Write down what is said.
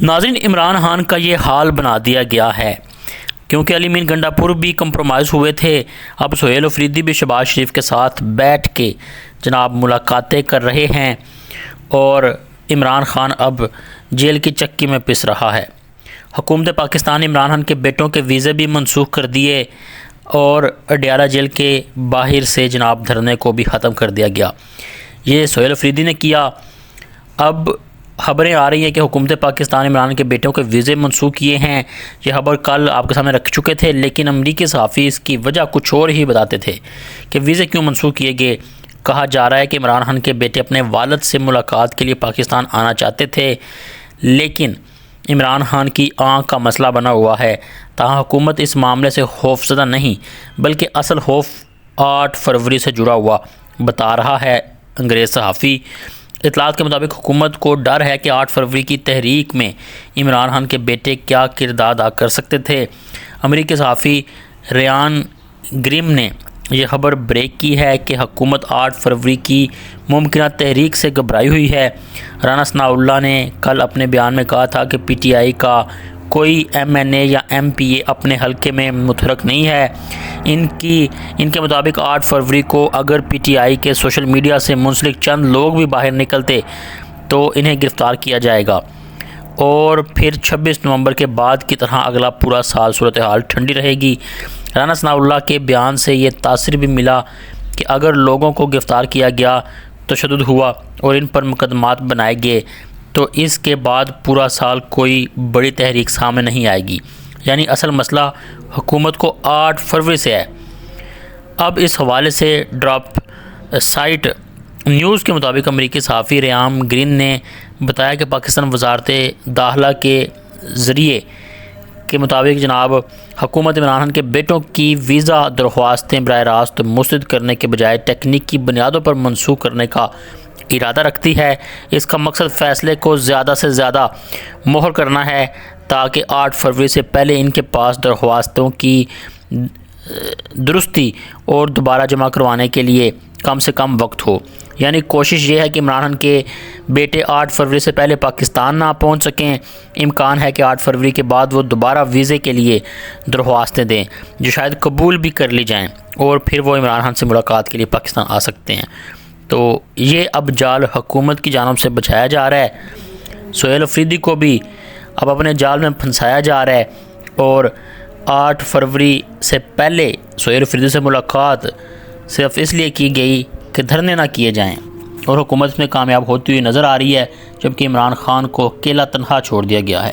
ناظرین، عمران خان کا یہ حال بنا دیا گیا ہے کیونکہ علی مین گنڈا پور بھی کمپرومائز ہوئے تھے۔ اب سہیل افریدی بھی شہباز شریف کے ساتھ بیٹھ کے جناب ملاقاتیں کر رہے ہیں اور عمران خان اب جیل کی چکی میں پس رہا ہے۔ حکومت پاکستان نے عمران خان کے بیٹوں کے ویزے بھی منسوخ کر دیے اور اڈیالہ جیل کے باہر سے جناب دھرنے کو بھی ختم کر دیا گیا۔ یہ سہیل افریدی نے کیا۔ اب خبریں آ رہی ہیں کہ حکومت پاکستان عمران کے بیٹوں کے ویزے منسوخ کیے ہیں۔ یہ خبر کل آپ کے سامنے رکھ چکے تھے، لیکن امریکی صحافی اس کی وجہ کچھ اور ہی بتاتے تھے کہ ویزے کیوں منسوخ کیے گئے۔ کہا جا رہا ہے کہ عمران خان کے بیٹے اپنے والد سے ملاقات کے لیے پاکستان آنا چاہتے تھے، لیکن عمران خان کی آنکھ کا مسئلہ بنا ہوا ہے۔ تاہم حکومت اس معاملے سے خوفزدہ نہیں، بلکہ اصل خوف 8 فروری سے جڑا ہوا بتا رہا ہے انگریز صحافی۔ اطلاعات کے مطابق حکومت کو ڈر ہے کہ 8 فروری کی تحریک میں عمران خان کے بیٹے کیا کردار ادا کر سکتے تھے۔ امریکی صحافی ریان گریم نے یہ خبر بریک کی ہے کہ حکومت 8 فروری کی ممکنہ تحریک سے گھبرائی ہوئی ہے۔ رانا ثناء اللہ نے کل اپنے بیان میں کہا تھا کہ پی ٹی آئی کا کوئی ایم این اے یا ایم پی اے اپنے حلقے میں متحرک نہیں ہے۔ ان کے مطابق 8 فروری کو اگر پی ٹی آئی کے سوشل میڈیا سے منسلک چند لوگ بھی باہر نکلتے تو انہیں گرفتار کیا جائے گا، اور پھر 26 نومبر کے بعد کی طرح اگلا پورا سال صورتحال ٹھنڈی رہے گی۔ رانا ثناء اللہ کے بیان سے یہ تاثر بھی ملا کہ اگر لوگوں کو گرفتار کیا گیا، تشدد ہوا اور ان پر مقدمات بنائے گئے تو اس کے بعد پورا سال کوئی بڑی تحریک سامنے نہیں آئے گی۔ یعنی اصل مسئلہ حکومت کو 8 فروری سے ہے۔ اب اس حوالے سے ڈراپ سائٹ نیوز کے مطابق امریکی صحافی ریان گرین نے بتایا کہ پاکستان وزارت داخلہ کے ذریعے کے مطابق جناب حکومت عمران خان کے بیٹوں کی ویزا درخواستیں براہ راست مسترد کرنے کے بجائے تکنیکی بنیادوں پر منسوخ کرنے کا ارادہ رکھتی ہے۔ اس کا مقصد فیصلے کو زیادہ سے زیادہ مہر کرنا ہے تاکہ 8 فروری سے پہلے ان کے پاس درخواستوں کی درستی اور دوبارہ جمع کروانے کے لیے کم سے کم وقت ہو۔ یعنی کوشش یہ ہے کہ عمران خان کے بیٹے 8 فروری سے پہلے پاکستان نہ پہنچ سکیں۔ امکان ہے کہ 8 فروری کے بعد وہ دوبارہ ویزے کے لیے درخواستیں دیں جو شاید قبول بھی کر لی جائیں، اور پھر وہ عمران خان سے ملاقات کے لیے پاکستان آ سکتے ہیں۔ تو یہ اب جال حکومت کی جانب سے بچھایا جا رہا ہے۔ سہیل افریدی کو بھی اب اپنے جال میں پھنسایا جا رہا ہے، اور 8 فروری سے پہلے سہیل افریدی سے ملاقات صرف اس لیے کی گئی کہ دھرنے نہ کیے جائیں، اور حکومت میں کامیاب ہوتی ہوئی نظر آ رہی ہے، جبکہ عمران خان کو اکیلا تنہا چھوڑ دیا گیا ہے۔